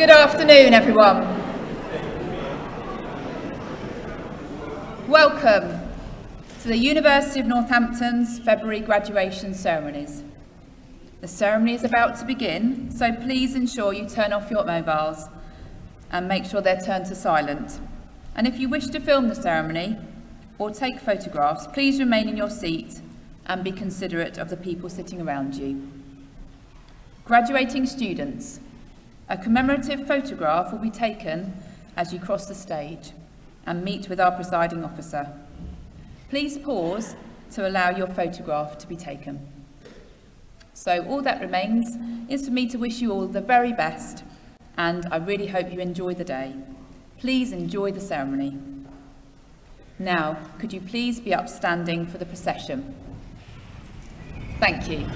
Good afternoon, everyone. Welcome to the University of Northampton's February graduation ceremonies. The ceremony is about to begin, so please ensure you turn off your mobiles and make sure they're turned to silent. And if you wish to film the ceremony or take photographs, please remain in your seat and be considerate of the people sitting around you. Graduating students, a commemorative photograph will be taken as you cross the stage and meet with our presiding officer. Please pause to allow your photograph to be taken. So all that remains is for me to wish you all the very best, and I really hope you enjoy the day. Please enjoy the ceremony. Now, could you please be upstanding for the procession? Thank you.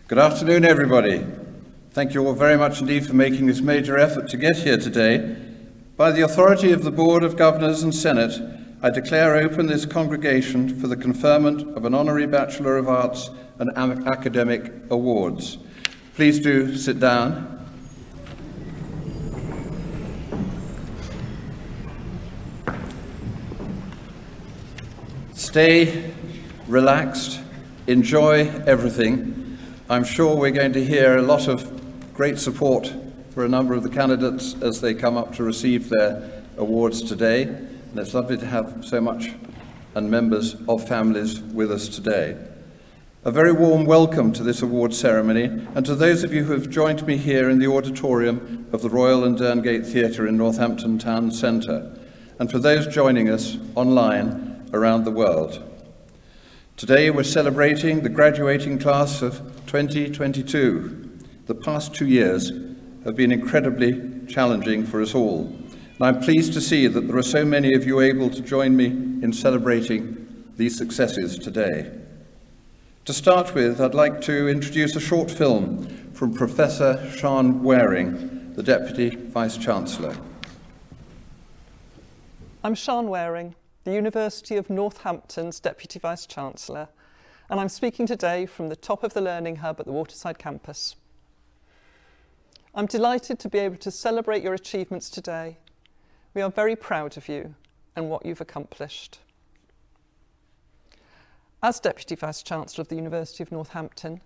Good afternoon, everybody. Thank you all very much indeed for making this major effort to get here today. By the authority of the Board of Governors and Senate, I declare open this congregation for the conferment of an Honorary Bachelor of Arts and Academic Awards. Please do sit down. Stay relaxed, enjoy everything. I'm sure we're going to hear a lot of great support for a number of the candidates as they come up to receive their awards today. And it's lovely to have so much and members of families with us today. A very warm welcome to this award ceremony and to those of you who have joined me here in the auditorium of the Royal and Derngate Theatre in Northampton Town Centre, and for those joining us online around the world. Today we're celebrating the graduating class of 2022. The past 2 years have been incredibly challenging for us all, and I'm pleased to see that there are so many of you able to join me in celebrating these successes today. To start with, I'd like to introduce a short film from Professor Sian Waring, the Deputy Vice-Chancellor. I'm Sian Waring, the University of Northampton's Deputy Vice-Chancellor, and I'm speaking today from the top of the Learning Hub at the Waterside campus. I'm delighted to be able to celebrate your achievements today. We are very proud of you and what you've accomplished. As Deputy Vice-Chancellor of the University of Northampton,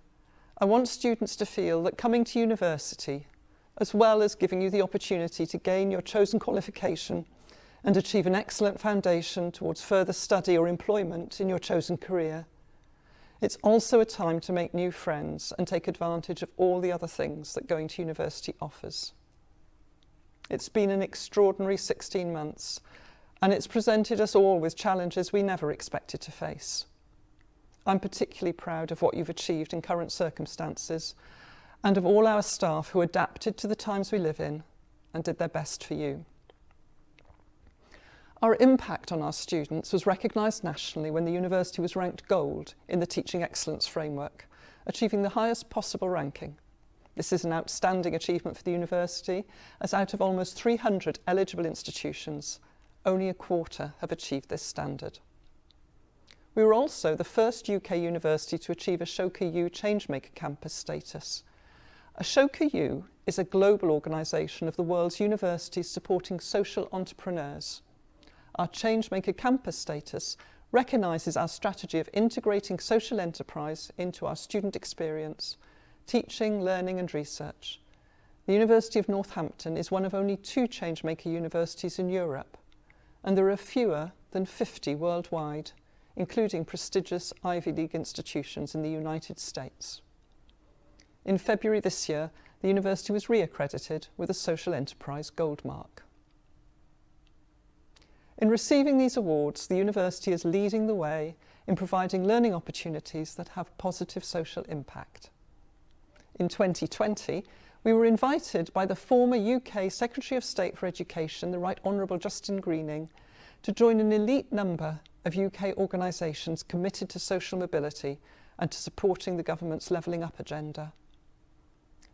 I want students to feel that coming to university, as well as giving you the opportunity to gain your chosen qualification and achieve an excellent foundation towards further study or employment in your chosen career, it's also a time to make new friends and take advantage of all the other things that going to university offers. It's been an extraordinary 16 months, and it's presented us all with challenges we never expected to face. I'm particularly proud of what you've achieved in current circumstances and of all our staff who adapted to the times we live in and did their best for you. Our impact on our students was recognised nationally when the university was ranked gold in the Teaching Excellence Framework, achieving the highest possible ranking. This is an outstanding achievement for the university, as out of almost 300 eligible institutions, only a quarter have achieved this standard. We were also the first UK university to achieve Ashoka U Changemaker Campus status. Ashoka U is a global organisation of the world's universities supporting social entrepreneurs. Our Changemaker Campus status recognises our strategy of integrating social enterprise into our student experience, teaching, learning and research. The University of Northampton is one of only 2 Changemaker universities in Europe, and there are fewer than 50 worldwide, including prestigious Ivy League institutions in the United States. In February this year, the university was re-accredited with a Social Enterprise Gold Mark. In receiving these awards, the university is leading the way in providing learning opportunities that have positive social impact. In 2020, we were invited by the former UK Secretary of State for Education, the Right Honourable Justin Greening, to join an elite number of UK organisations committed to social mobility and to supporting the government's levelling up agenda.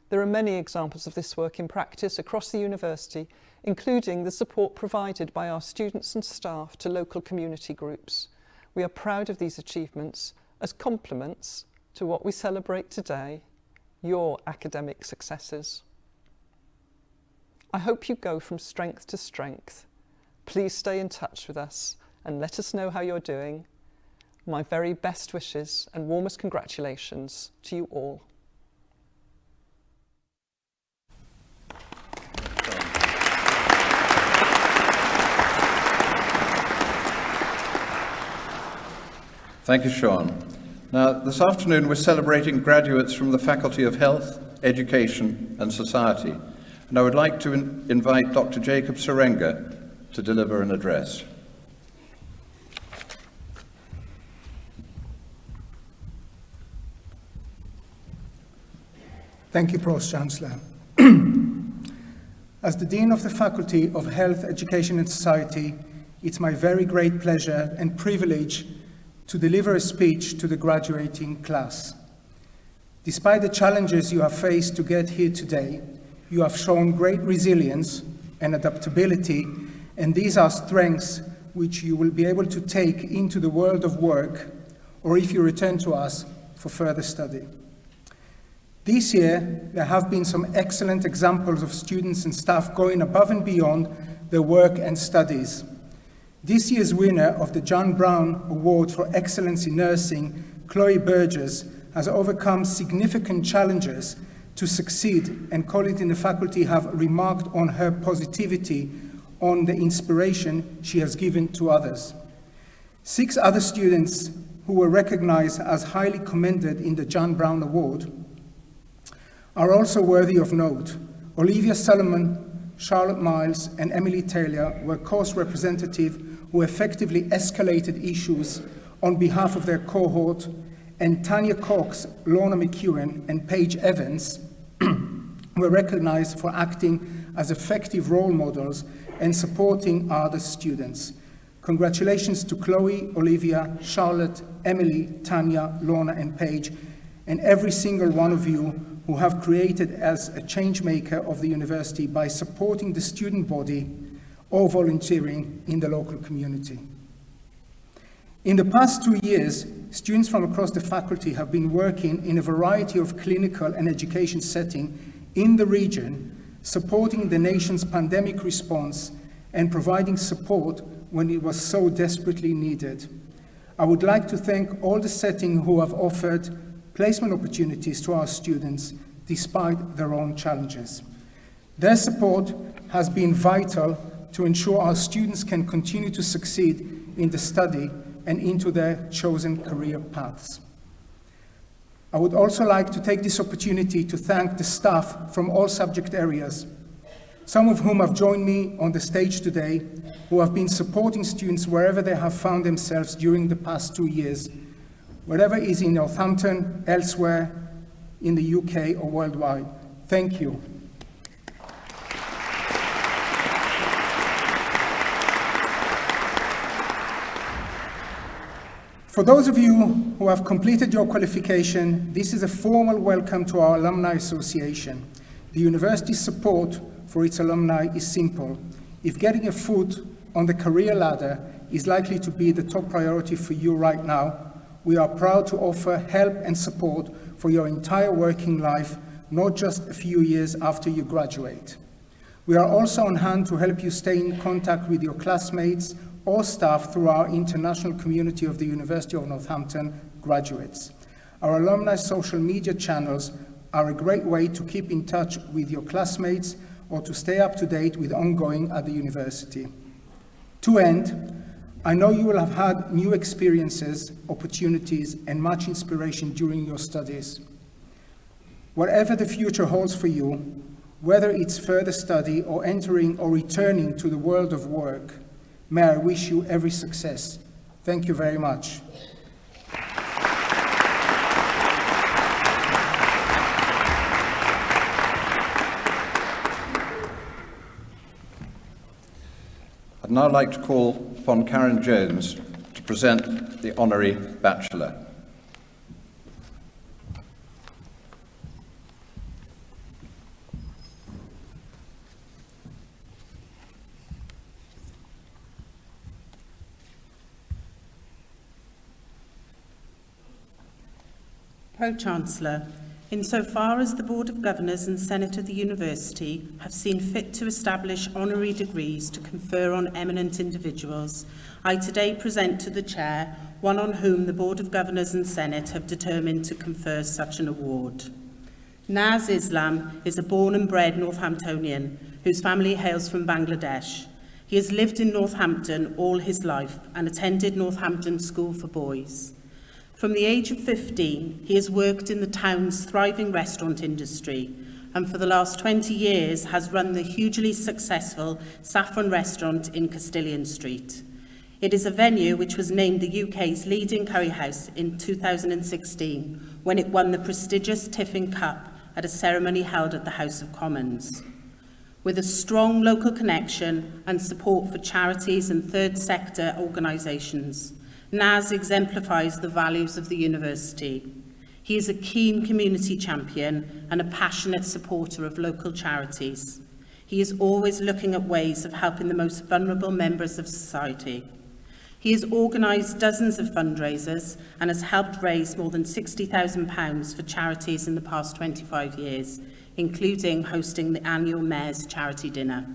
There are many examples of this work in practice across the university, including the support provided by our students and staff to local community groups. We are proud of these achievements as complements to what we celebrate today, your academic successes. I hope you go from strength to strength. Please stay in touch with us and let us know how you're doing. My very best wishes and warmest congratulations to you all. Thank you, Sean. Now, this afternoon we're celebrating graduates from the Faculty of Health, Education and Society, and I would like to invite Dr. Jacob Serenga to deliver an address. Thank you, Pro-Chancellor. As the Dean of the Faculty of Health, Education and Society, it's my very great pleasure and privilege to deliver a speech to the graduating class. Despite the challenges you have faced to get here today, you have shown great resilience and adaptability, and these are strengths which you will be able to take into the world of work, or if you return to us for further study. This year, there have been some excellent examples of students and staff going above and beyond their work and studies. This year's winner of the John Brown Award for Excellence in Nursing, Chloe Burgess, has overcome significant challenges to succeed, and colleagues in the faculty have remarked on her positivity, on the inspiration she has given to others. 6 other students who were recognized as highly commended in the John Brown Award are also worthy of note. Olivia Solomon, Charlotte Miles, and Emily Taylor were course representatives who effectively escalated issues on behalf of their cohort, and Tanya Cox, Lorna McEwen, and Paige Evans were recognized for acting as effective role models and supporting other students. Congratulations to Chloe, Olivia, Charlotte, Emily, Tanya, Lorna, and Paige, and every single one of you who have created as a change maker of the university by supporting the student body or volunteering in the local community. In the past 2 years, students from across the faculty have been working in a variety of clinical and education settings in the region, supporting the nation's pandemic response and providing support when it was so desperately needed. I would like to thank all the settings who have offered placement opportunities to our students despite their own challenges. Their support has been vital to ensure our students can continue to succeed in the study and into their chosen career paths. I would also like to take this opportunity to thank the staff from all subject areas, some of whom have joined me on the stage today, who have been supporting students wherever they have found themselves during the past 2 years, wherever it is in Northampton, elsewhere, in the UK or worldwide. Thank you. For those of you who have completed your qualification, this is a formal welcome to our Alumni Association. The university's support for its alumni is simple. If getting a foot on the career ladder is likely to be the top priority for you right now, we are proud to offer help and support for your entire working life, not just a few years after you graduate. We are also on hand to help you stay in contact with your classmates or staff through our international community of the University of Northampton graduates. Our alumni social media channels are a great way to keep in touch with your classmates or to stay up to date with ongoing at the university. To end, I know you will have had new experiences, opportunities, and much inspiration during your studies. Whatever the future holds for you, whether it's further study or entering or returning to the world of work, may I wish you every success. Thank you very much. I'd now like to call upon Karen Jones to present the Honorary Bachelor. Pro-Chancellor, insofar as the Board of Governors and Senate of the University have seen fit to establish honorary degrees to confer on eminent individuals, I today present to the Chair one on whom the Board of Governors and Senate have determined to confer such an award. Naz Islam is a born and bred Northamptonian whose family hails from Bangladesh. He has lived in Northampton all his life and attended Northampton School for Boys. From the age of 15, he has worked in the town's thriving restaurant industry and for the last 20 years has run the hugely successful Saffron restaurant in Castilian Street. It is a venue which was named the UK's leading curry house in 2016 when it won the prestigious Tiffin Cup at a ceremony held at the House of Commons. With a strong local connection and support for charities and third sector organisations, Naz exemplifies the values of the university. He is a keen community champion and a passionate supporter of local charities. He is always looking at ways of helping the most vulnerable members of society. He has organised dozens of fundraisers and has helped raise more than £60,000 for charities in the past 25 years, including hosting the annual Mayor's Charity Dinner.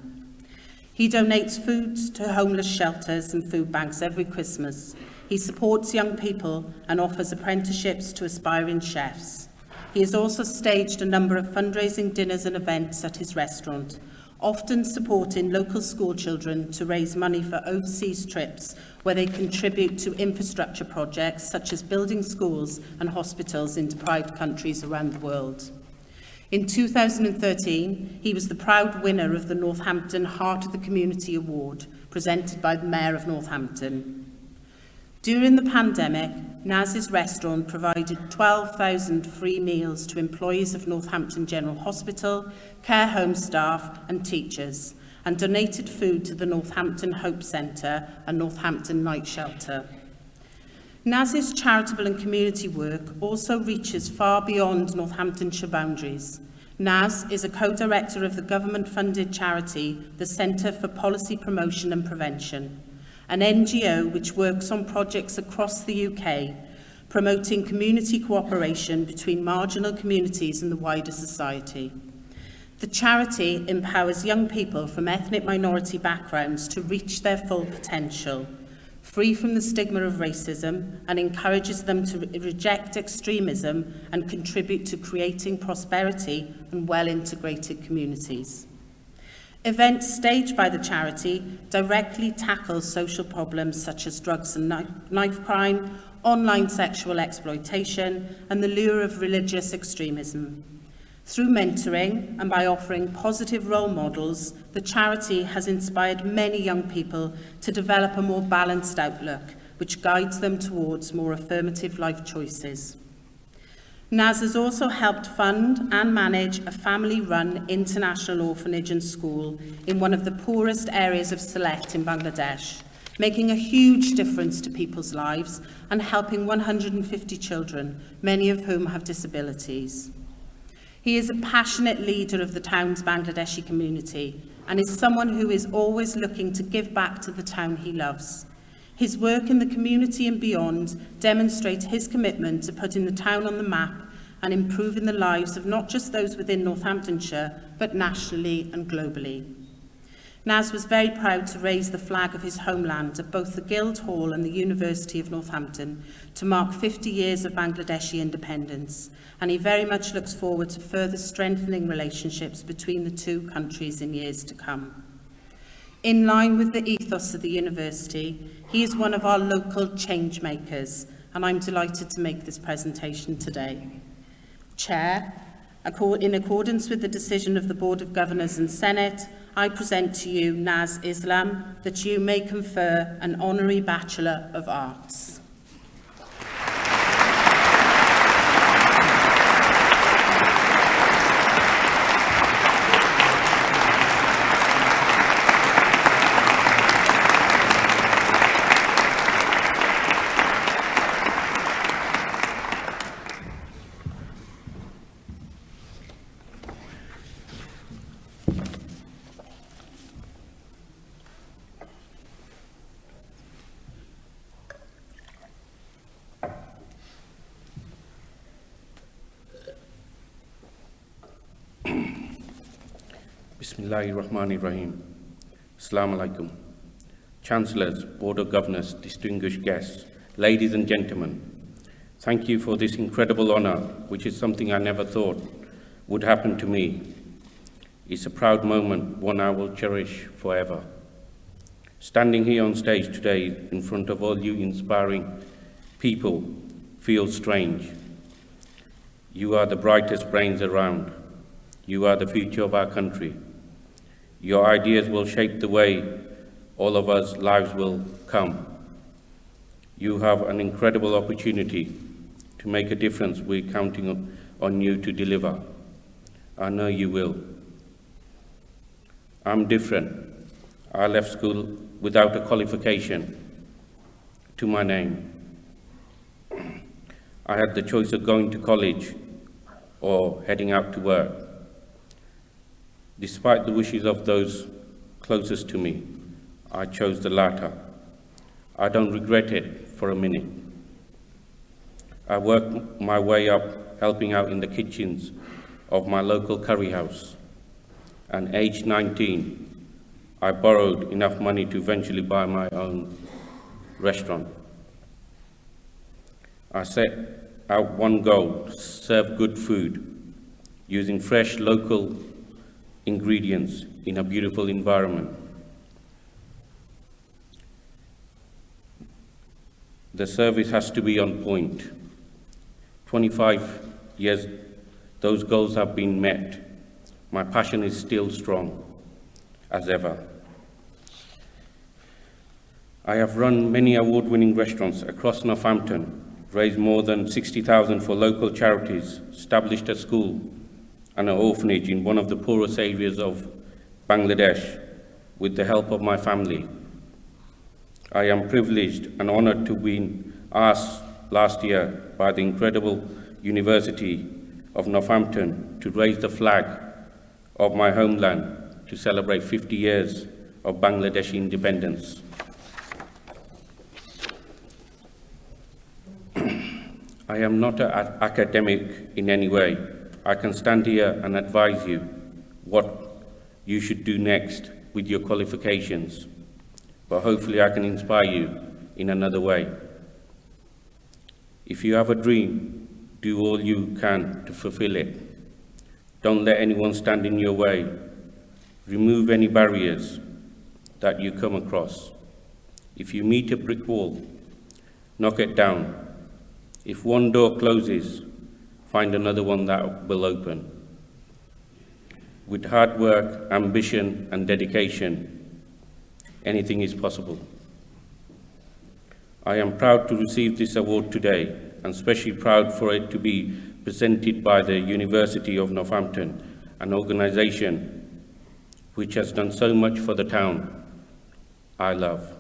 He donates food to homeless shelters and food banks every Christmas. He supports young people and offers apprenticeships to aspiring chefs. He has also staged a number of fundraising dinners and events at his restaurant, often supporting local school children to raise money for overseas trips where they contribute to infrastructure projects such as building schools and hospitals in deprived countries around the world. In 2013, he was the proud winner of the Northampton Heart of the Community Award, presented by the Mayor of Northampton. During the pandemic, Naz's restaurant provided 12,000 free meals to employees of Northampton General Hospital, care home staff and teachers, and donated food to the Northampton Hope Centre and Northampton Night Shelter. Naz's charitable and community work also reaches far beyond Northamptonshire boundaries. Naz is a co-director of the government-funded charity, the Centre for Policy Promotion and Prevention, an NGO which works on projects across the UK, promoting community cooperation between marginal communities and the wider society. The charity empowers young people from ethnic minority backgrounds to reach their full potential, free from the stigma of racism, and encourages them to reject extremism and contribute to creating prosperity and well-integrated communities. Events staged by the charity directly tackle social problems such as drugs and knife crime, online sexual exploitation, and the lure of religious extremism. Through mentoring and by offering positive role models, the charity has inspired many young people to develop a more balanced outlook, which guides them towards more affirmative life choices. NAS has also helped fund and manage a family-run international orphanage and school in one of the poorest areas of Sylhet in Bangladesh, making a huge difference to people's lives and helping 150 children, many of whom have disabilities. He is a passionate leader of the town's Bangladeshi community and is someone who is always looking to give back to the town he loves. His work in the community and beyond demonstrates his commitment to putting the town on the map and improving the lives of not just those within Northamptonshire, but nationally and globally. Naz was very proud to raise the flag of his homeland at both the Guildhall and the University of Northampton to mark 50 years of Bangladeshi independence, and he very much looks forward to further strengthening relationships between the two countries in years to come. In line with the ethos of the university, he is one of our local change makers, and I'm delighted to make this presentation today. Chair, in accordance with the decision of the Board of Governors and Senate, I present to you Naz Islam, that you may confer an Honorary Bachelor of Arts. Bismillahirrahmanirrahim. Assalamu alaikum. Chancellors, Board of Governors, distinguished guests, ladies and gentlemen, thank you for this incredible honor, which is something I never thought would happen to me. It's a proud moment, one I will cherish forever. Standing here on stage today in front of all you inspiring people feels strange. You are the brightest brains around. You are the future of our country. Your ideas will shape the way all of us lives will come. You have an incredible opportunity to make a difference. We're counting on you to deliver. I know you will. I'm different. I left school without a qualification to my name. I had the choice of going to college or heading out to work. Despite the wishes of those closest to me, I chose the latter. I don't regret it for a minute. I worked my way up, helping out in the kitchens of my local curry house. And aged 19, I borrowed enough money to eventually buy my own restaurant. I set out one goal: serve good food, using fresh local ingredients in a beautiful environment. The service has to be on point. 25 years, those goals have been met. My passion is still strong, as ever. I have run many award-winning restaurants across Northampton, raised more than 60,000 for local charities, established a school and an orphanage in one of the poorest areas of Bangladesh with the help of my family. I am privileged and honored to be asked last year by the incredible University of Northampton to raise the flag of my homeland to celebrate 50 years of Bangladeshi independence. I am not an academic in any way. I can stand here and advise you, what you should do next with your qualifications, but hopefully I can inspire you in another way. If you have a dream, do all you can to fulfill it. Don't let anyone stand in your way. Remove any barriers that you come across. If you meet a brick wall, knock it down. If one door closes, find another one that will open. With hard work, ambition, and dedication, anything is possible. I am proud to receive this award today, and especially proud for it to be presented by the University of Northampton, an organisation which has done so much for the town I love.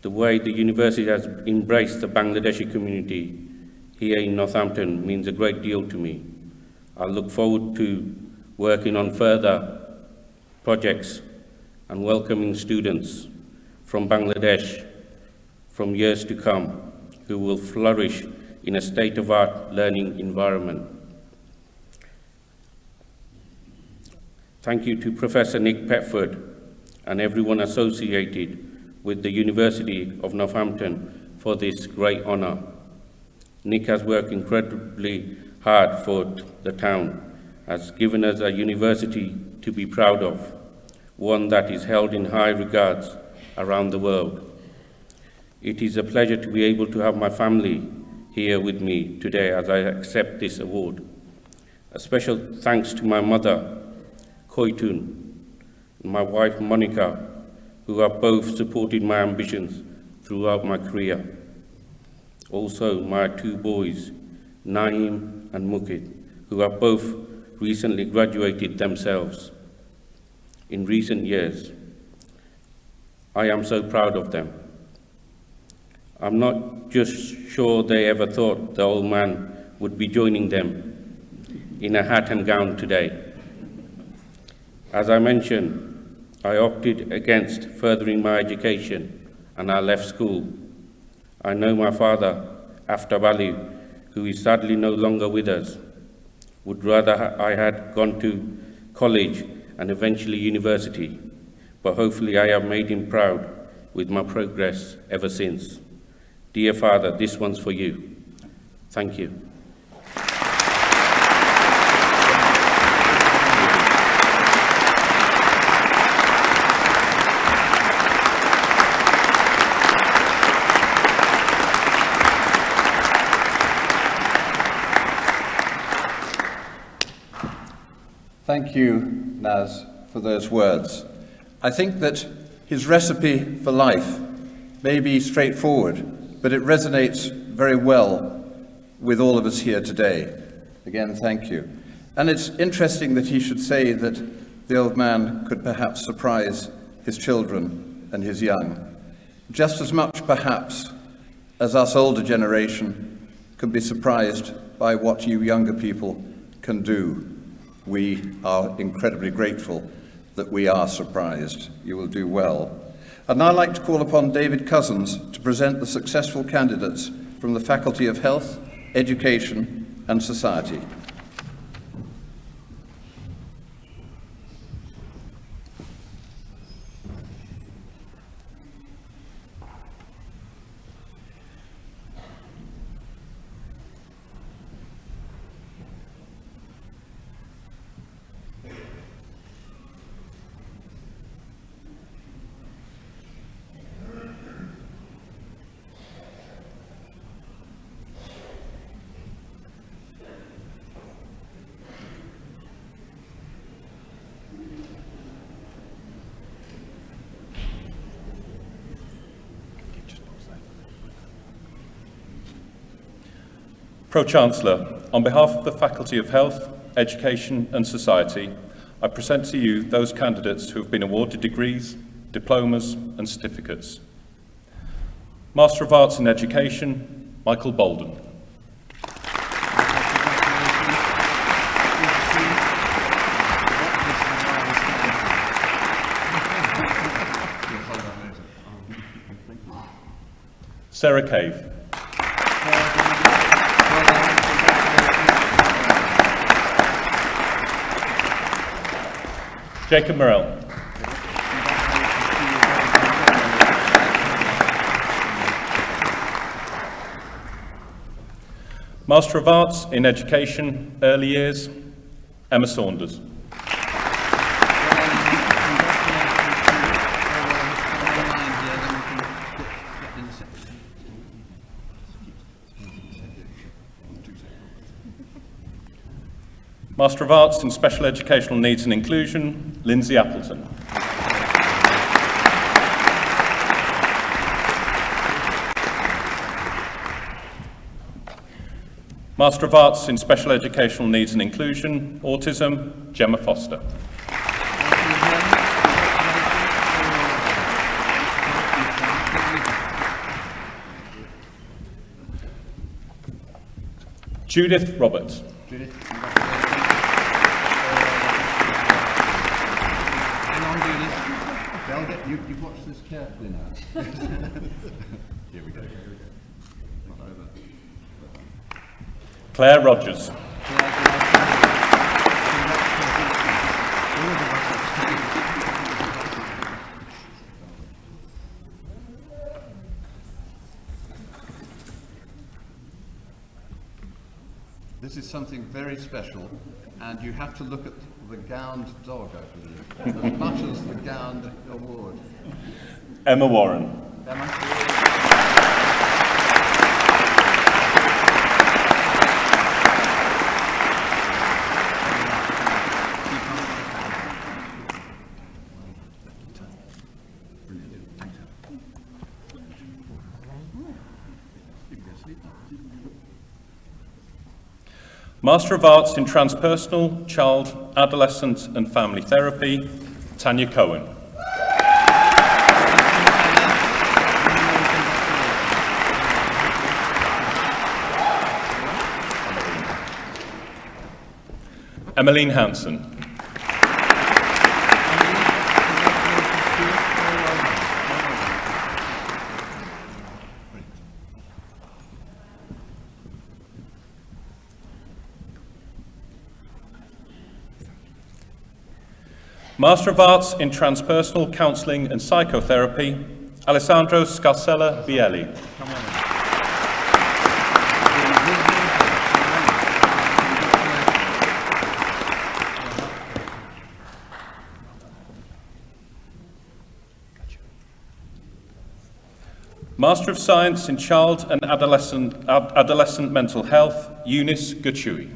The way the university has embraced the Bangladeshi community here in Northampton means a great deal to me. I look forward to working on further projects and welcoming students from Bangladesh from years to come who will flourish in a state-of-the-art learning environment. Thank you to Professor Nick Petford and everyone associated with the University of Northampton for this great honour. Nick has worked incredibly hard for the town, has given us a university to be proud of, one that is held in high regards around the world. It is a pleasure to be able to have my family here with me today as I accept this award. A special thanks to my mother, Koitun, and my wife, Monica, who have both supported my ambitions throughout my career. Also, my two boys, Naeem and Mukid, who have both recently graduated themselves in recent years. I am so proud of them. I'm not just sure they ever thought the old man would be joining them in a hat and gown today. As I mentioned, I opted against furthering my education and I left school. I know my father, After Valley, who is sadly no longer with us, would rather I had gone to college and eventually university, but hopefully I have made him proud with my progress ever since. Dear Father, this one's for you. Thank you. Thank you, Naz, for those words. I think that his recipe for life may be straightforward, but it resonates very well with all of us here today. Again, thank you. And it's interesting that he should say that the old man could perhaps surprise his children and his young, just as much perhaps as us older generation can be surprised by what you younger people can do. We are incredibly grateful that we are surprised. You will do well. I'd now like to call upon David Cousins to present the successful candidates from the Faculty of Health, Education and Society. Pro-Chancellor, on behalf of the Faculty of Health, Education and Society, I present to you those candidates who have been awarded degrees, diplomas and certificates. Master of Arts in Education, Michael Bolden. Sarah Cave. Jacob Morell. Master of Arts in Education, Early Years, Emma Saunders. Master of Arts in Special Educational Needs and Inclusion, Lindsay Appleton. Master of Arts in Special Educational Needs and Inclusion, Autism, Gemma Foster. Judith Roberts. Hang on, Judith. You've watched this carefully now. Here we go. Not over. Claire Rogers. This is something very special, and you have to look at the gowned dog, I believe, as much as the gowned award. Emma Warren. Master of Arts in Transpersonal, Child, Adolescent and Family Therapy, Tanya Cohen. Emmeline Hansen. Master of Arts in Transpersonal Counselling and Psychotherapy, Alessandro Scarcella Bielli. Master of Science in Child and Adolescent Mental Health, Eunice Gachui.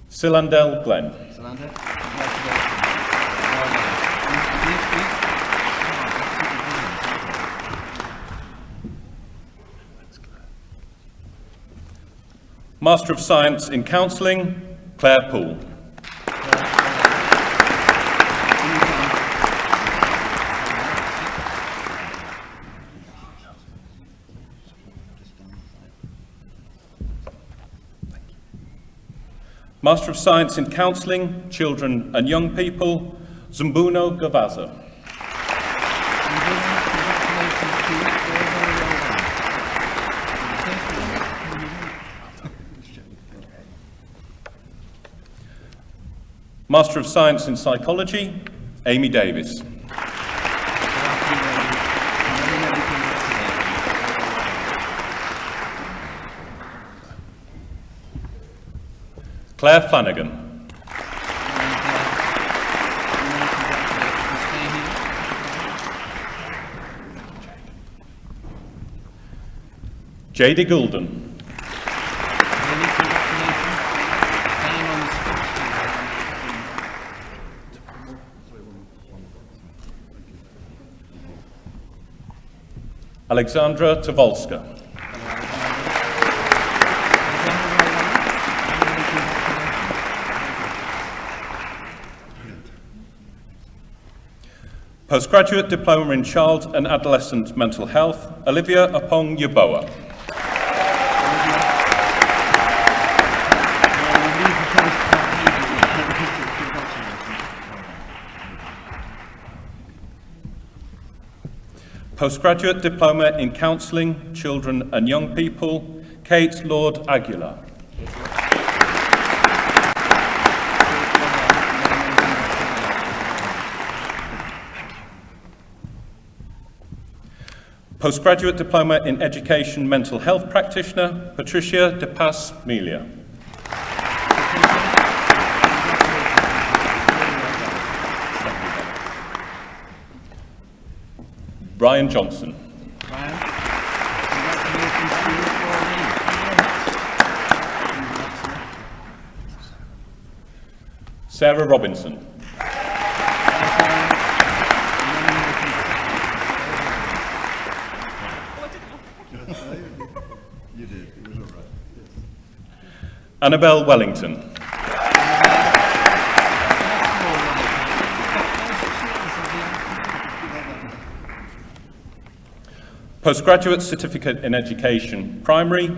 Silandel Glenn. Master of Science in Counselling, Claire Poole. Master of Science in Counselling, Children and Young People, Zumbuno Gavaza. Master of Science in Psychology, Amy Davis. Claire Flanagan. J.D. Goulden. Alexandra Tovolska. Postgraduate Diploma in Child and Adolescent Mental Health, Olivia Apong Yaboa. Postgraduate Diploma in Counselling, Children and Young People, Kate Lord Aguilar. Postgraduate Diploma in Education Mental Health Practitioner, Patricia de Pas Melia. Brian Johnson. Brian, congratulations to you for Sarah Robinson. You did, it was all right. Annabelle Wellington. Postgraduate Certificate in Education, Primary,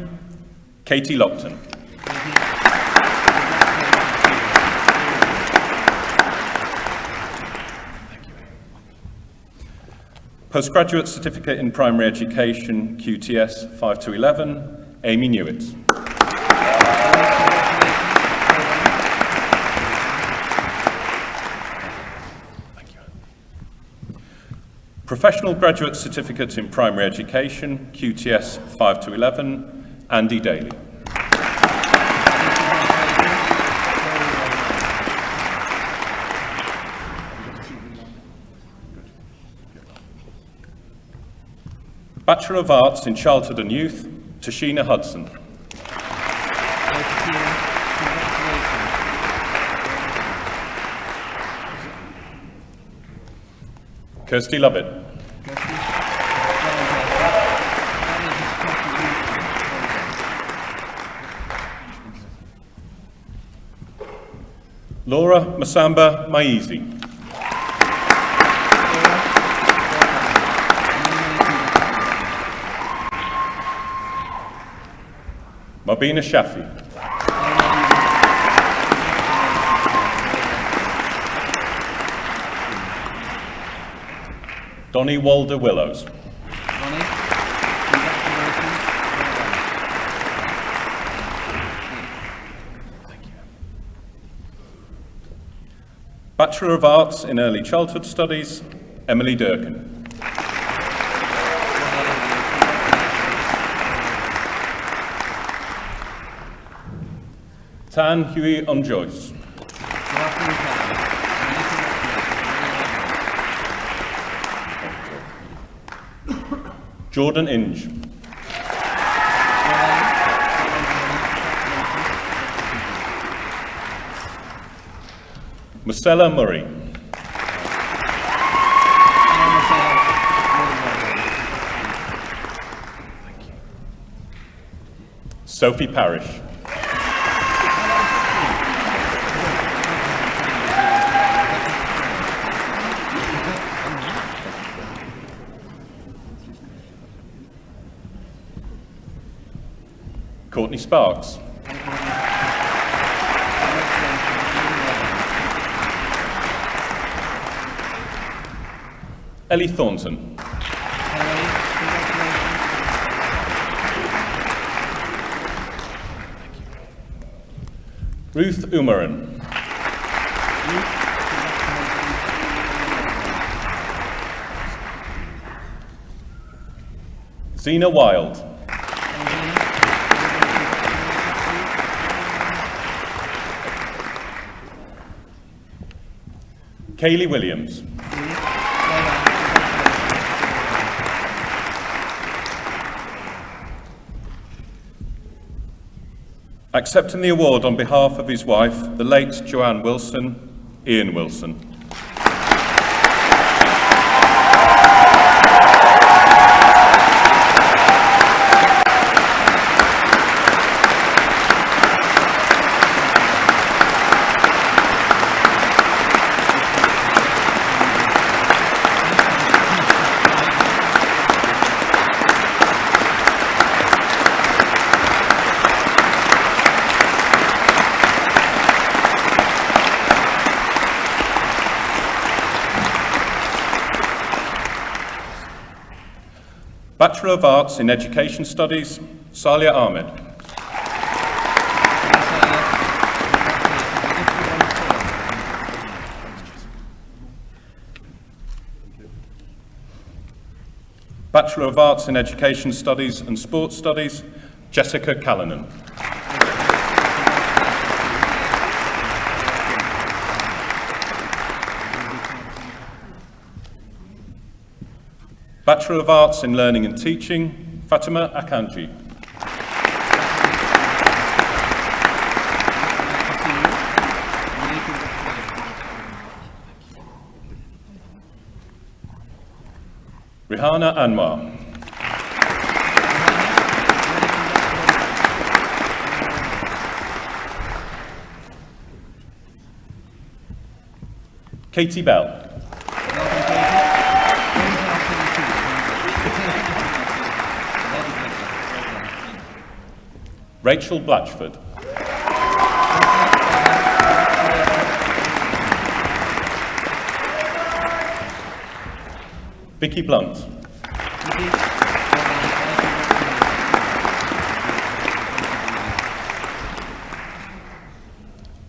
Katie Lockton. Postgraduate Certificate in Primary Education, QTS 5 to 11, Amy Newitt. Professional Graduate Certificate in Primary Education, QTS 5 to 11, Andy Daly. Bachelor of Arts in Childhood and Youth, Tashina Hudson. Kirsty Lovett. Laura Masamba Maizi. Mabina Shafi. Donnie Walder Willows. Ronnie, congratulations. Bachelor of Arts in Early Childhood Studies, Emily Durkin. Tan Hui On Joyce. Jordan Inge. Marcella Murray. Sophie Parrish. Courtney Sparks. Ellie Thornton. Ruth Umaran. Zena Wild. Kaylee Williams. Accepting the award on behalf of his wife, the late Joanne Wilson, Ian Wilson. Bachelor of Arts in Education Studies, Salia Ahmed. Bachelor of Arts in Education Studies and Sports Studies, Jessica Callanan. Bachelor of Arts in Learning and Teaching, Fatima Akanji. Rihanna Anwar. Katie Bell. Rachel Blatchford. Vicky Blunt.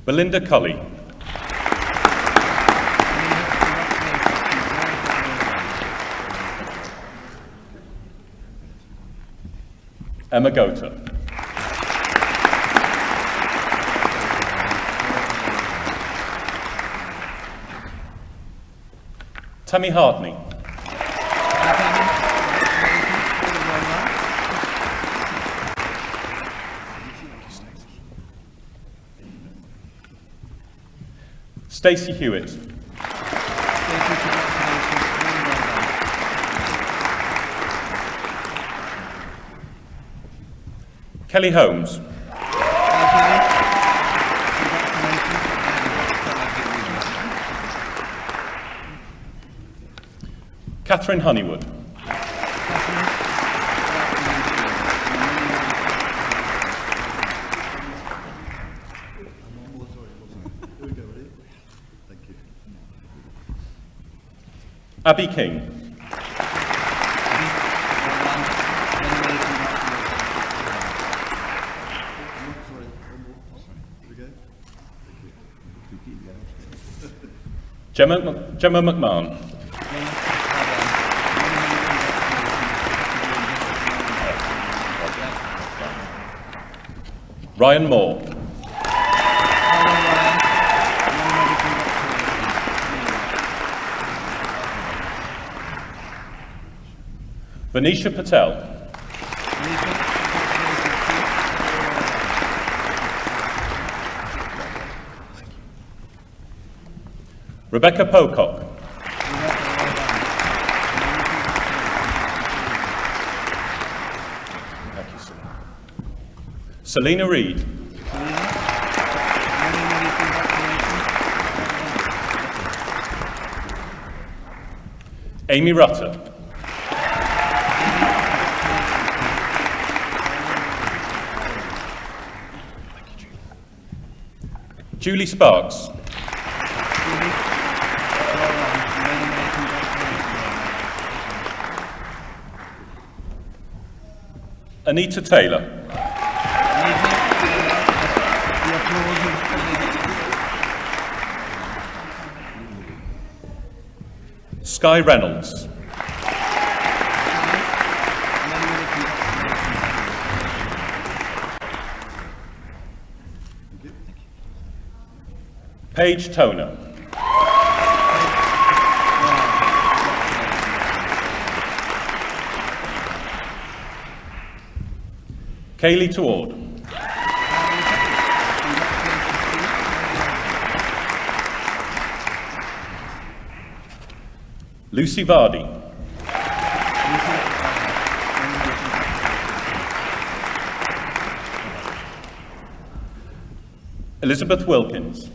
Belinda Cully. Emma Gota. Tammy Hartney. Stacey Hewitt. Kelly Holmes. Catherine Honeywood. Abby King. Gemma McMahon. Ryan Moore. Venetia Patel. Rebecca Pocock. Thank you, sir. Selena Reed. Amy Rutter. Julie Sparks. Anita Taylor. Sky Reynolds. Paige Toner. Kaylee Toward. Lucy Vardy. Elizabeth Wilkins.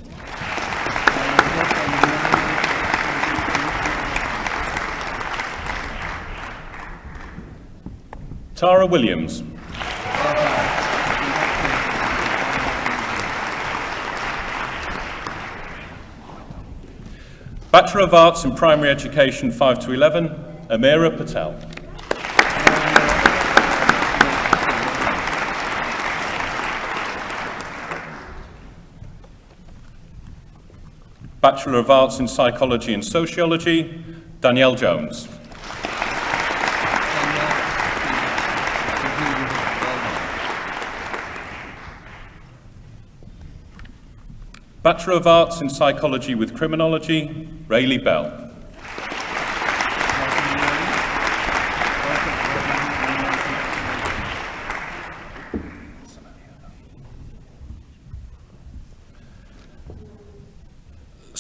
Tara Williams. Bachelor of Arts in Primary Education 5 to 11, Amira Patel. Bachelor of Arts in Psychology and Sociology, Danielle Jones. Bachelor of Arts in Psychology with Criminology, Rayleigh Bell.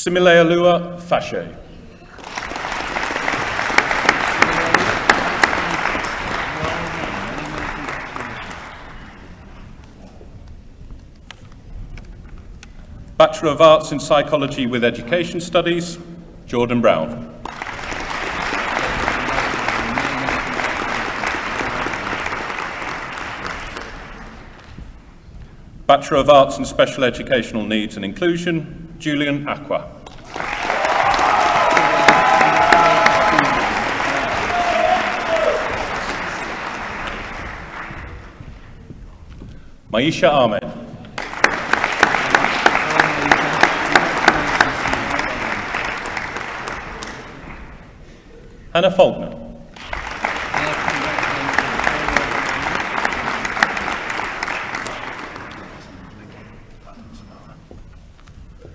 Similealua Fashe. Bachelor of Arts in Psychology with Education Studies, Jordan Brown. Bachelor of Arts in Special Educational Needs and Inclusion, Julian Aqua. Maisha Ahmed. Hannah Faulkner.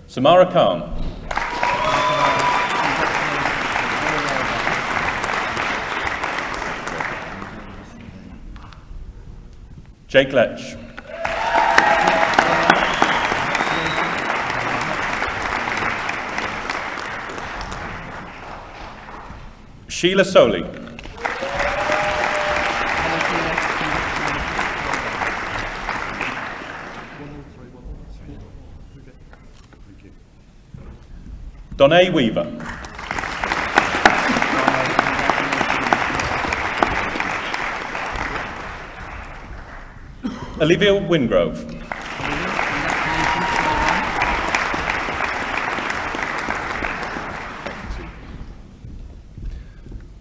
Samara Khan. Jake Lech. Sheila Soley. Donna Weaver. Olivia Wingrove.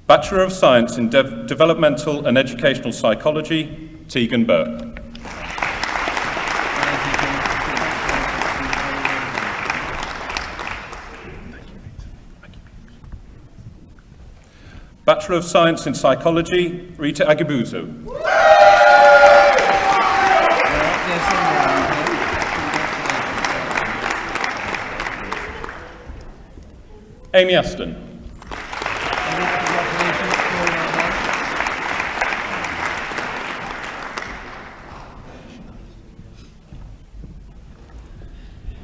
Bachelor of Science in Developmental and Educational Psychology, Tegan Burke. Bachelor of Science in Psychology, Rita Agibuzu. Amy Aston.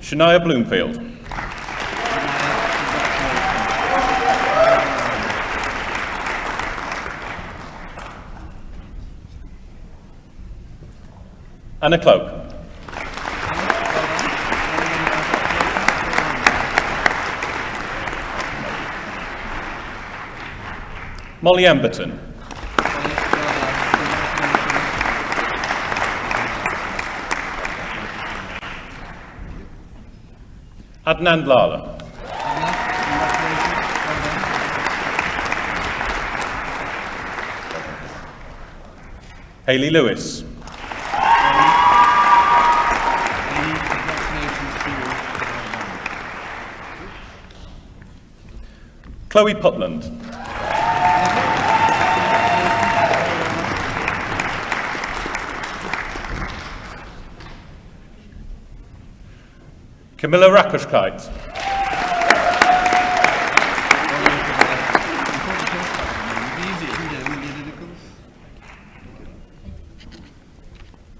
Shania Bloomfield. Anna Cloak. Molly Emberton. Adnan Lala. Hayley Lewis. Chloe Putland. Camilla Rakoshkite.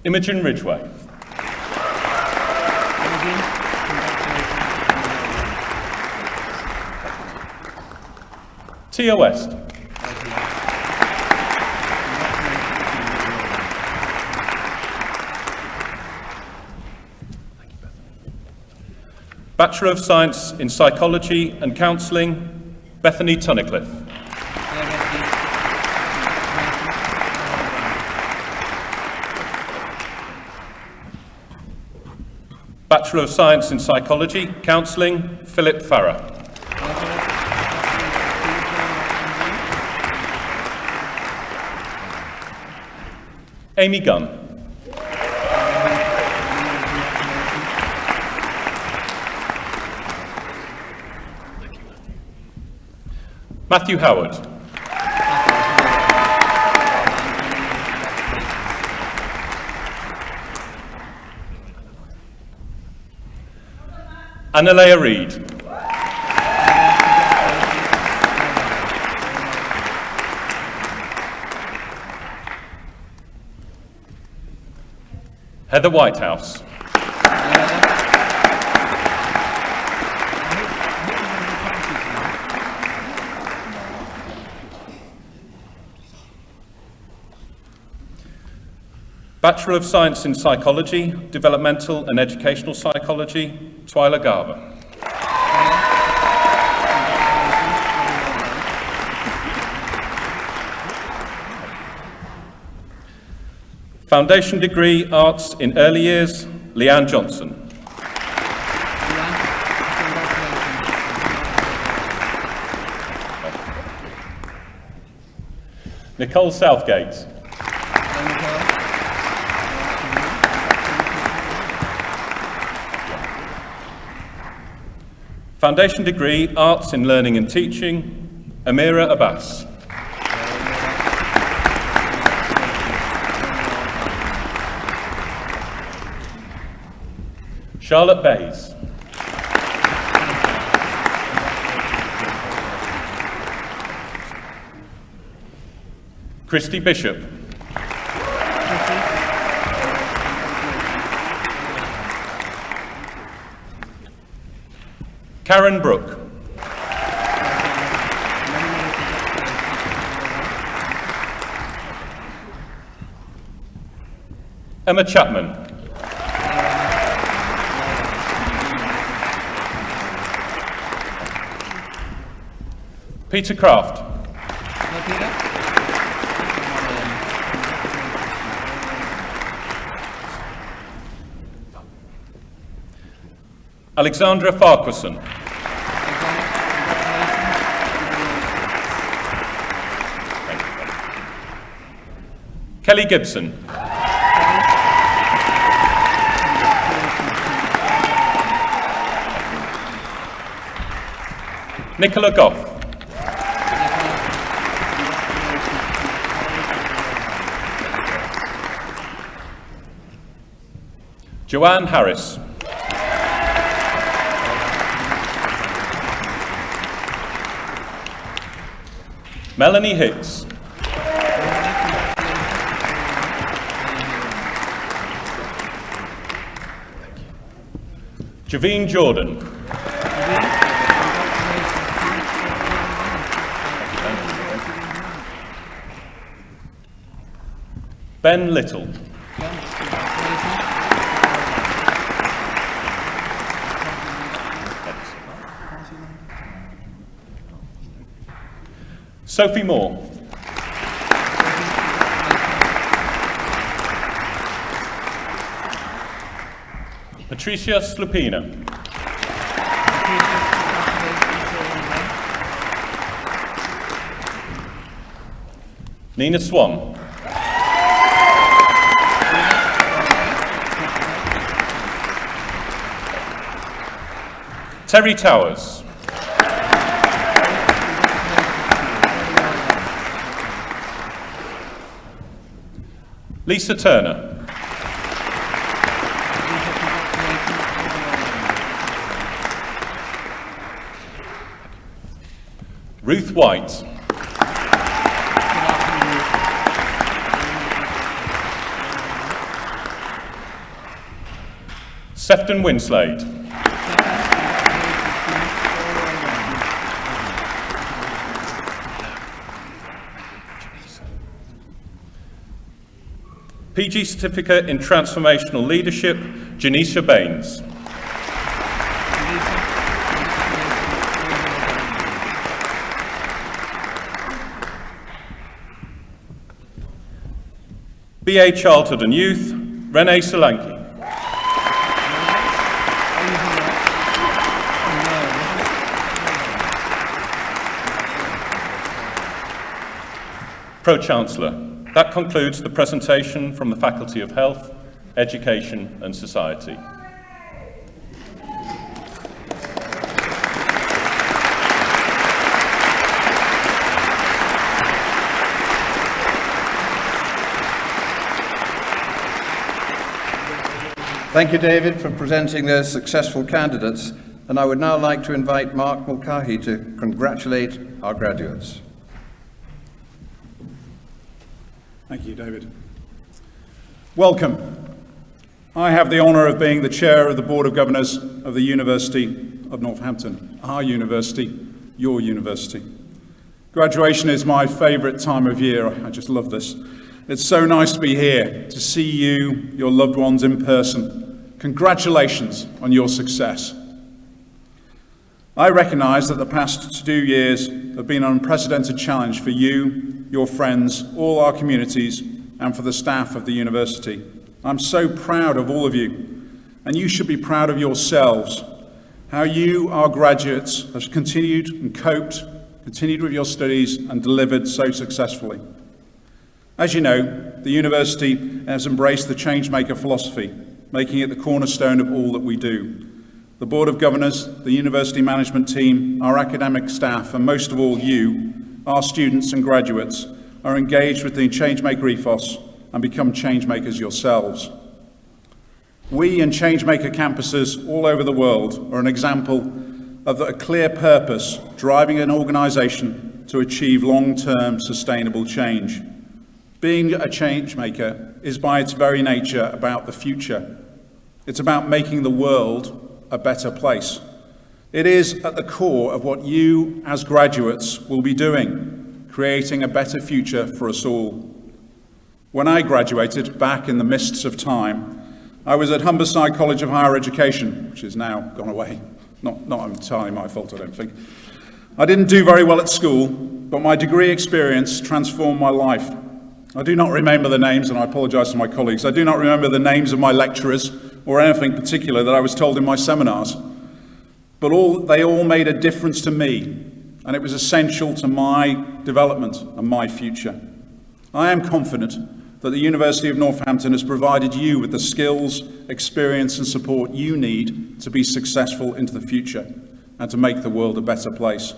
Imogen Ridgway. Tia West. Bachelor of Science in Psychology and Counselling, Bethany Tunnicliffe. Bachelor of Science in Psychology, Counselling, Philip Farrer. Amy Gunn. Matthew Howard. Annalea Reid. Heather Whitehouse. Bachelor of Science in Psychology, Developmental and Educational Psychology, Twyla Garver. Foundation degree, Arts in Early Years, Leanne Johnson. Nicole Southgate. Foundation degree, Arts in Learning and Teaching, Amira Abbas. Charlotte Bays. Christy Bishop. Karen Brooke. Emma Chapman. Peter Kraft. Alexandra Farquharson. Kelly Gibson. Nicola Goff. Joanne Harris. Melanie Hicks. Javine Jordan. Ben Little. Sophie Moore. Patricia Slupina. Nina Swan. Terry Towers. Lisa Turner. Ruth White. Sefton Winslade. PG Certificate in Transformational Leadership, Janisha Baines. BA Childhood and Youth, Renee Solanki. Pro-Chancellor. That concludes the presentation from the Faculty of Health, Education and Society. Thank you, David, for presenting those successful candidates. And I would now like to invite Mark Mulcahy to congratulate our graduates. Thank you, David. Welcome. I have the honour of being the Chair of the Board of Governors of the University of Northampton, our university, your university. Graduation is my favourite time of year. I just love this. It's so nice to be here, to see you, your loved ones in person. Congratulations on your success. I recognise that the past 2 years have been an unprecedented challenge for you, your friends, all our communities, and for the staff of the university. I'm so proud of all of you, and you should be proud of yourselves, how you, our graduates, have continued and coped, continued with your studies, and delivered so successfully. As you know, the university has embraced the Changemaker philosophy, making it the cornerstone of all that we do. The Board of Governors, the university management team, our academic staff, and most of all you, our students and graduates, are engaged with the Changemaker ethos and become changemakers yourselves. We and Changemaker campuses all over the world are an example of a clear purpose driving an organisation to achieve long-term sustainable change. Being a changemaker is by its very nature about the future. It's about making the world a better place. It is at the core of what you as graduates will be doing, creating a better future for us all. When I graduated back in the mists of time, I was at Humberside College of Higher Education, which is now gone away. Not entirely my fault, I don't think. I didn't do very well at school, but my degree experience transformed my life. I do not remember the names, and I apologise to my colleagues, I do not remember the names of my lecturers or anything particular that I was told in my seminars, but they all made a difference to me, and it was essential to my development and my future. I am confident that the University of Northampton has provided you with the skills, experience and support you need to be successful into the future and to make the world a better place.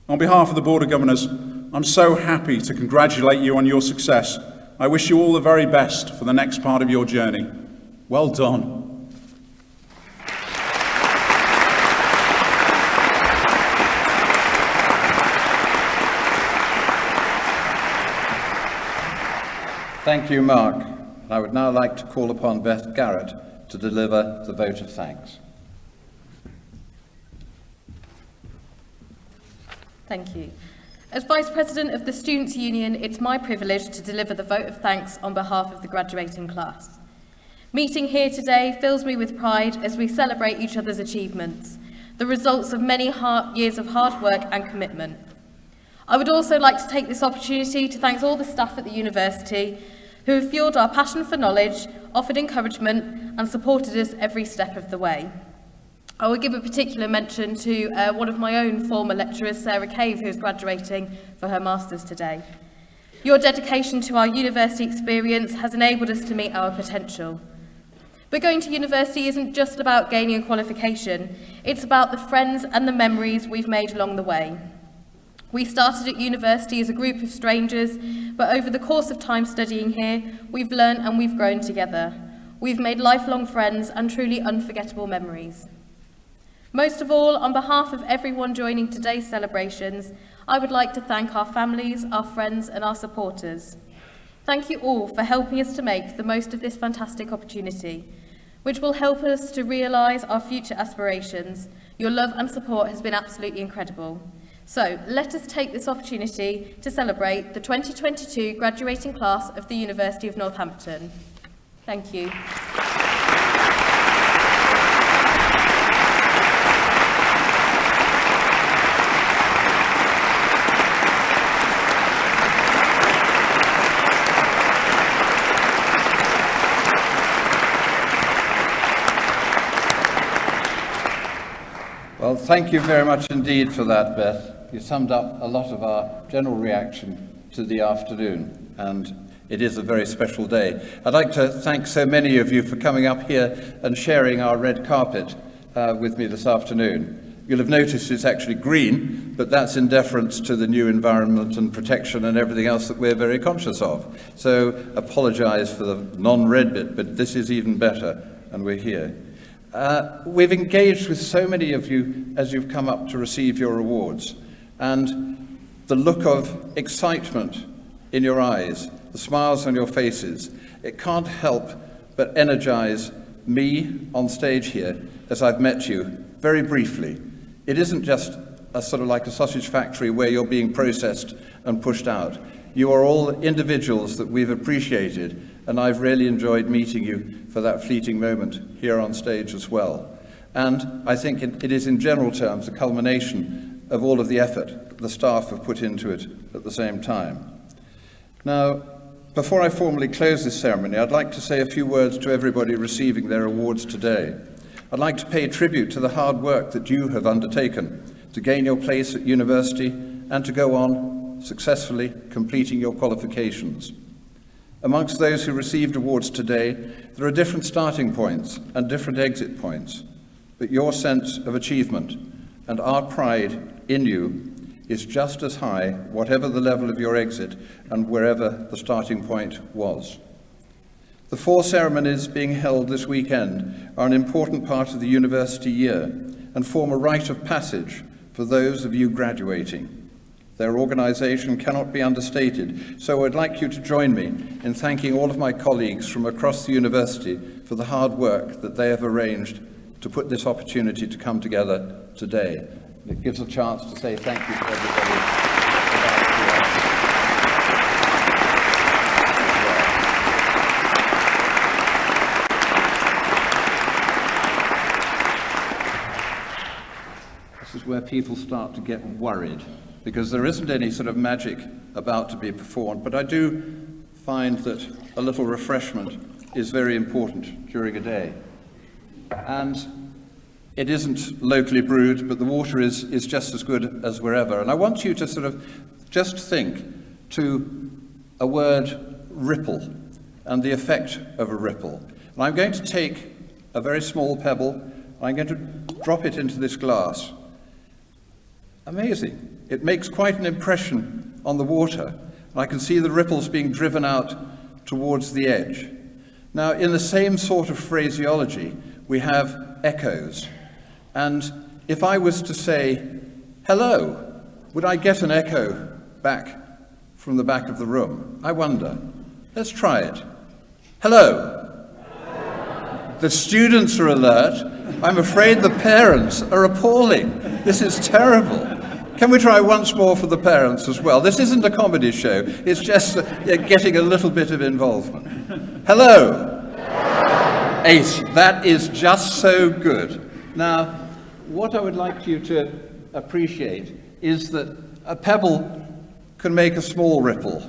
On behalf of the Board of Governors, I'm so happy to congratulate you on your success. I wish you all the very best for the next part of your journey. Well done. Thank you, Mark. I would now like to call upon Beth Garrett to deliver the vote of thanks. Thank you. As Vice President of the Students' Union, it's my privilege to deliver the vote of thanks on behalf of the graduating class. Meeting here today fills me with pride as we celebrate each other's achievements, the results of many years of hard work and commitment. I would also like to take this opportunity to thank all the staff at the university who have fueled our passion for knowledge, offered encouragement and supported us every step of the way. I will give a particular mention to one of my own former lecturers, Sarah Cave, who is graduating for her Masters today. Your dedication to our university experience has enabled us to meet our potential. But going to university isn't just about gaining a qualification, it's about the friends and the memories we've made along the way. We started at university as a group of strangers, but over the course of time studying here, we've learned and we've grown together. We've made lifelong friends and truly unforgettable memories. Most of all, on behalf of everyone joining today's celebrations, I would like to thank our families, our friends and our supporters. Thank you all for helping us to make the most of this fantastic opportunity, which will help us to realise our future aspirations. Your love and support has been absolutely incredible. So let us take this opportunity to celebrate the 2022 graduating class of the University of Northampton. Thank you. Well, thank you very much indeed for that, Beth. You summed up a lot of our general reaction to the afternoon, and it is a very special day. I'd like to thank so many of you for coming up here and sharing our red carpet with me this afternoon. You'll have noticed it's actually green, but that's in deference to the new environment and protection and everything else that we're very conscious of. So apologise for the non-red bit, but this is even better. and we're here. We've engaged with so many of you as you've come up to receive your awards, and the look of excitement in your eyes, the smiles on your faces, it can't help but energize me on stage here as I've met you very briefly. It isn't just a sort of like a sausage factory where you're being processed and pushed out. You are all individuals that we've appreciated, and I've really enjoyed meeting you for that fleeting moment here on stage as well. And I think it is in general terms a culmination of all of the effort the staff have put into it at the same time. Now, before I formally close this ceremony, I'd like to say a few words to everybody receiving their awards today. I'd like to pay tribute to the hard work that you have undertaken to gain your place at university and to go on successfully completing your qualifications. Amongst those who received awards today, there are different starting points and different exit points, but your sense of achievement and our pride in you is just as high, whatever the level of your exit and wherever the starting point was. The 4 ceremonies being held this weekend are an important part of the university year and form a rite of passage for those of you graduating. Their organisation cannot be understated, so I'd like you to join me in thanking all of my colleagues from across the university for the hard work that they have arranged to put this opportunity to come together today. It gives a chance to say thank you to everybody. This is where people start to get worried, because there isn't any sort of magic about to be performed, but I do find that a little refreshment is very important during a day. And it isn't locally brewed, but the water is just as good as wherever. And I want you to sort of just think to a word ripple and the effect of a ripple. And I'm going to take a very small pebble, and I'm going to drop it into this glass. Amazing. It makes quite an impression on the water. And I can see the ripples being driven out towards the edge. Now, in the same sort of phraseology, we have echoes. And if I was to say, hello, would I get an echo back from the back of the room? I wonder. Let's try it. Hello. The students are alert. I'm afraid the parents are appalling. This is terrible. Can we try once more for the parents as well? This isn't a comedy show. It's just getting a little bit of involvement. Hello. Ace. That is just so good. Now, what I would like you to appreciate is that a pebble can make a small ripple.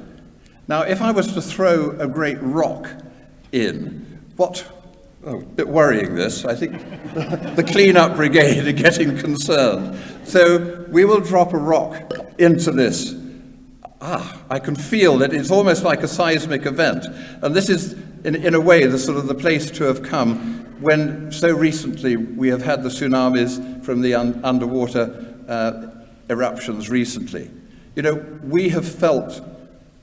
Now, if I was to throw a great rock in, a bit worrying this, I think the clean-up brigade are getting concerned. So we will drop a rock into this. I can feel that it's almost like a seismic event. And this is, in a way, the sort of the place to have come when so recently we have had the tsunamis from the underwater eruptions recently. You know, we have felt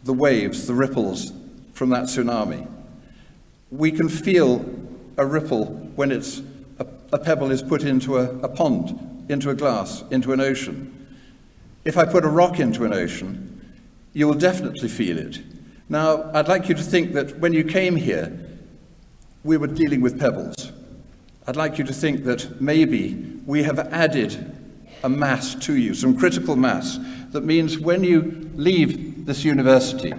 the waves, the ripples from that tsunami. We can feel a ripple when a pebble is put into a pond, into a glass, into an ocean. If I put a rock into an ocean, you will definitely feel it. Now, I'd like you to think that when you came here, we were dealing with pebbles. I'd like you to think that maybe we have added a mass to you, some critical mass, that means when you leave this university,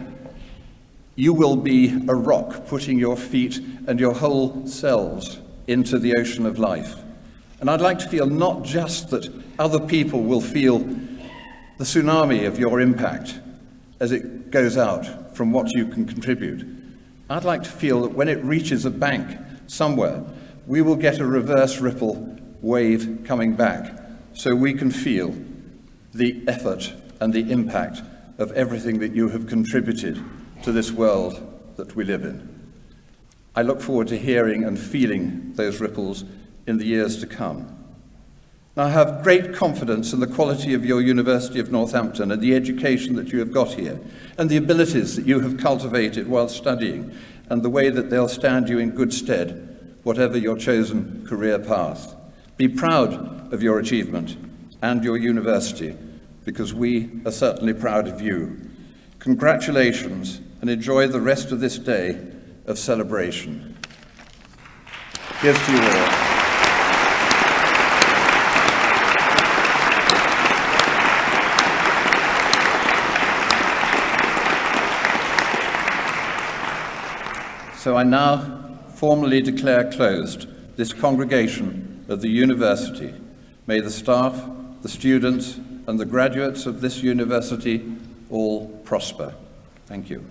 you will be a rock putting your feet and your whole selves into the ocean of life. And I'd like to feel not just that other people will feel the tsunami of your impact as it goes out from what you can contribute. I'd like to feel that when it reaches a bank somewhere, we will get a reverse ripple wave coming back, so we can feel the effort and the impact of everything that you have contributed to this world that we live in. I look forward to hearing and feeling those ripples in the years to come. Now, I have great confidence in the quality of your University of Northampton and the education that you have got here, and the abilities that you have cultivated while studying, and the way that they'll stand you in good stead whatever your chosen career path. Be proud of your achievement and your university, because we are certainly proud of you. Congratulations, and enjoy the rest of this day of celebration. Here's to you all. So I now formally declare closed this congregation of the university. May the staff, the students, and the graduates of this university all prosper. Thank you.